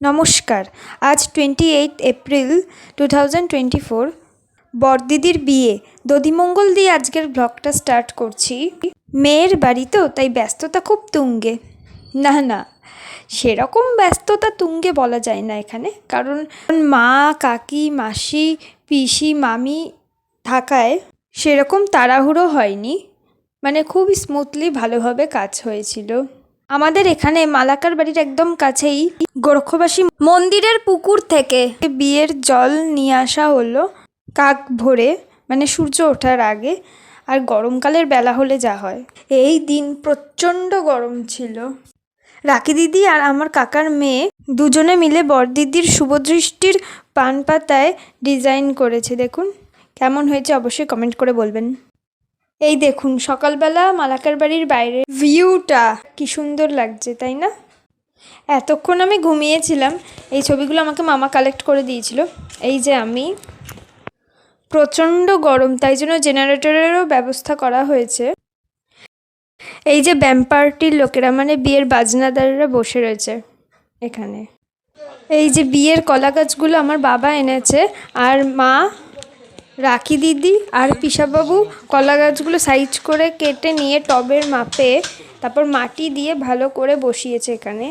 নমস্কার। আজ 28 এপ্রিল 2024 বড়দিদির বিয়ে। দধিমঙ্গল দিয়ে আজকের ব্লগটা স্টার্ট করছি। মেয়ের বাড়ি তো, তাই ব্যস্ততা খুব তুঙ্গে। না, সেরকম ব্যস্ততা তুঙ্গে বলা যায় না এখানে, কারণ মা, কাকি, মাসি, পিসি, মামি থাকায় সেরকম তাড়াহুড়ো হয়নি, মানে খুব স্মুথলি ভালোভাবে কাজ হয়েছিল। আমাদের এখানে মালাকার বাড়ির একদম কাছেই গোরক্ষবাসী মন্দিরের পুকুর থেকে বিয়ের জল নিয়ে আসা হলো কাক ভরে, মানে সূর্য ওঠার আগে। আর গরমকালের বেলা হলে যা হয়, এই দিন প্রচণ্ড গরম ছিল। রাখি দিদি আর আমার কাকার মেয়ে দুজনে মিলে বরদিদির শুভদৃষ্টির পান পাতায় ডিজাইন করেছে। দেখুন কেমন হয়েছে, অবশ্যই কমেন্ট করে বলবেন। এই দেখুন সকালবেলা মালাকার বাড়ির বাইরে ভিউটা কি সুন্দর লাগছে, তাই না? এতক্ষণ আমি ঘুমিয়েছিলাম। এই ছবিগুলো আমাকে মামা কালেক্ট করে দিয়েছিল। এই যে আমি, প্রচণ্ড গরম, তাই জন্য জেনারেটরেরও ব্যবস্থা করা হয়েছে। এই যে ব্যাম্প পার্টির লোকেরা, মানে বিয়ের বাজনাদাররা বসে রয়েছে এখানে। এই যে বিয়ের কলা গাছগুলো আমার বাবা এনেছে, আর মা, রাখি দিদি আর পিসাবাবু কলা গাছগুলো সাইজ করে কেটে নিয়ে টবের মাপে তারপর মাটি দিয়ে ভালো করে বসিয়েছে এখানে।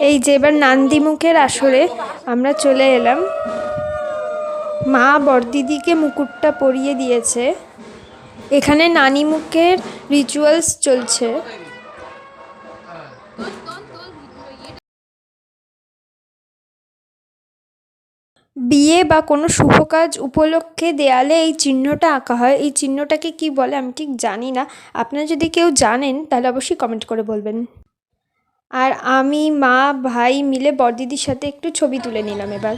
এই যে এবার নান্দিমুখের আসরে আমরা চলে এলাম। মা বড়দিদিকে মুকুটটা পরিয়ে দিয়েছে। এখানে নানিমুখের রিচুয়ালস চলছে। বিয়ে বা কোনো শুভ কাজ উপলক্ষে দেয়ালে এই চিহ্নটা আঁকা হয়। এই চিহ্নটাকে কি বলে আমি ঠিক জানি না, আপনারা যদি কেউ জানেন তাহলে অবশ্যই কমেন্ট করে বলবেন। আর আমি, মা, ভাই মিলে বড়দিদির সাথে একটু ছবি তুলে নিলাম এবার।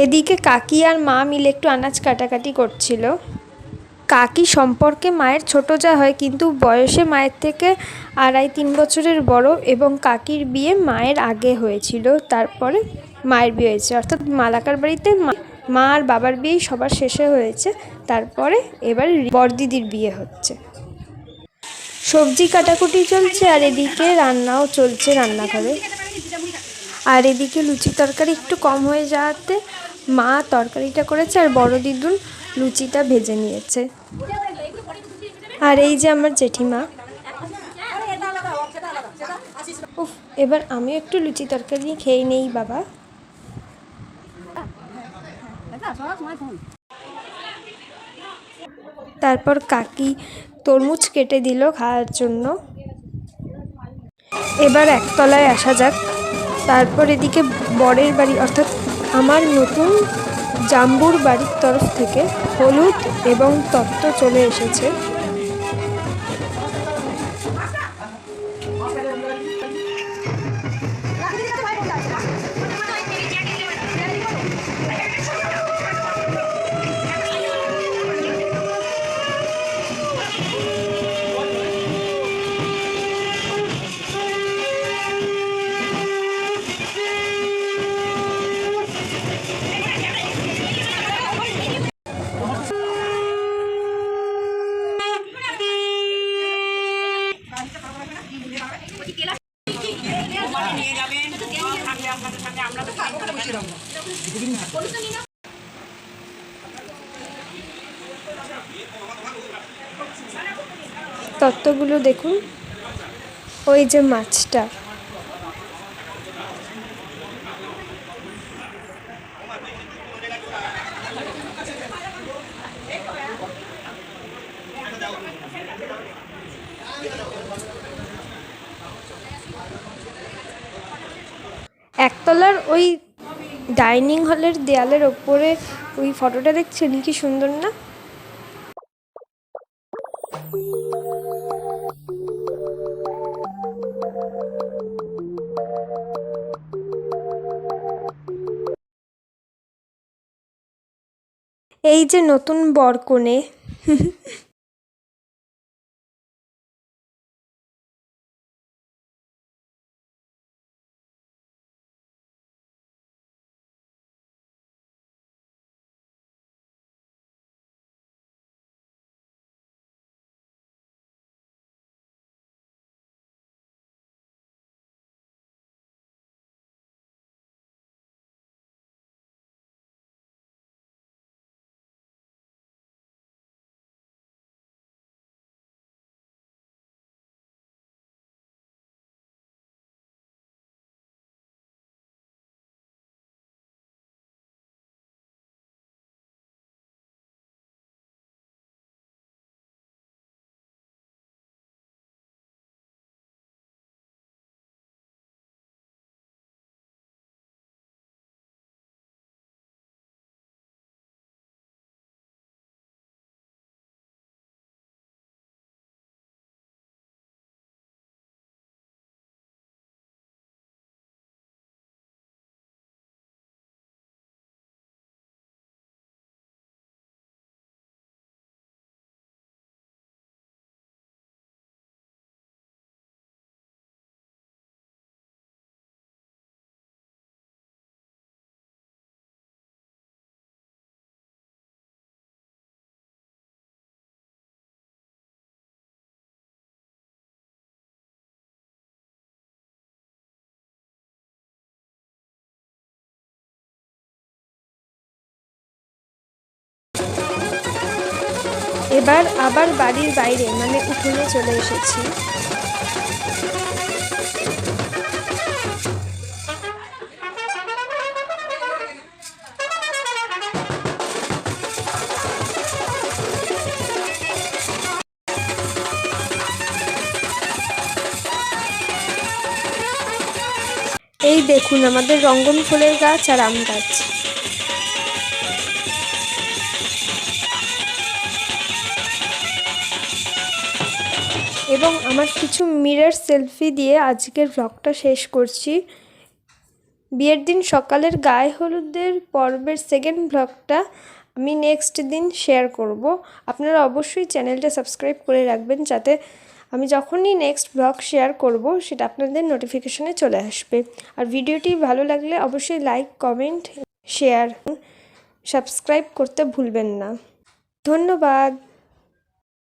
এদিকে কাকি আর মা মিলে একটু আনাজ কাটাকাটি করছিল। কাকি সম্পর্কে মায়ের ছোট যা হয়, কিন্তু বয়সে মায়ের থেকে 2.5-3 বছরের বড়, এবং কাকির বিয়ে মায়ের আগে হয়েছিল, তারপরে মায়ের বিয়ে হয়েছে। অর্থাৎ মালাকার বাড়িতে মা আর বাবার বিয়েই সবার শেষে হয়েছে, তারপরে এবার বড়দিদির বিয়ে হচ্ছে। সবজি কাটাকুটি চলছে, আর এদিকে রান্নাও চলছে রান্নাঘরে। আর এদিকে লুচি তরকারি একটু কম হয়ে যাওয়াতে মা তরকারিটা করেছে, আর বড় দিদুন লুচিটা ভেজে নিয়েছে। আর এই যে আমার জেঠিমা। উফ, এবার আমিও একটু লুচি তরকারি খেয়ে নেই বাবা। তারপর কাকি তরমুজ কেটে দিল খাওয়ার জন্য। এবার একতলায় আসা যাক। তারপর এদিকে বরের বাড়ি, অর্থাৎ আমার নতুন জাম্বুর বাড়ির তরফ থেকে হলুদ এবং তত্ত্ব চলে এসেছে। তত্ত্বগুলো দেখুন, ওই যে মাছটা। একতলার ওই ডাইনিং হলের দেয়ালের ওপরে ওই ফটোটা দেখছেন, কি সুন্দর না? এই যে নতুন বরকনে। এবার আবার বাড়ির বাইরে মানে উঠোনে চলে এসেছি। এই দেখুন আমাদের রঙ্গন ফুলের গাছ আর আম গাছ। এবং আমার কিছু মিরর সেলফি দিয়ে আজকের ব্লগটা শেষ করছি। বিয়ের দিন সকালের গায়ে হলুদের পর্বের সেকেন্ড ব্লগটা আমি নেক্সট দিন শেয়ার করব। আপনারা অবশ্যই চ্যানেলটা সাবস্ক্রাইব করে রাখবেন, যাতে আমি যখনই নেক্সট ব্লগ শেয়ার করব সেটা আপনাদের নোটিফিকেশনে চলে আসবে। আর ভিডিওটি ভালো লাগলে অবশ্যই লাইক, কমেন্ট, শেয়ার, সাবস্ক্রাইব করতে ভুলবেন না। ধন্যবাদ।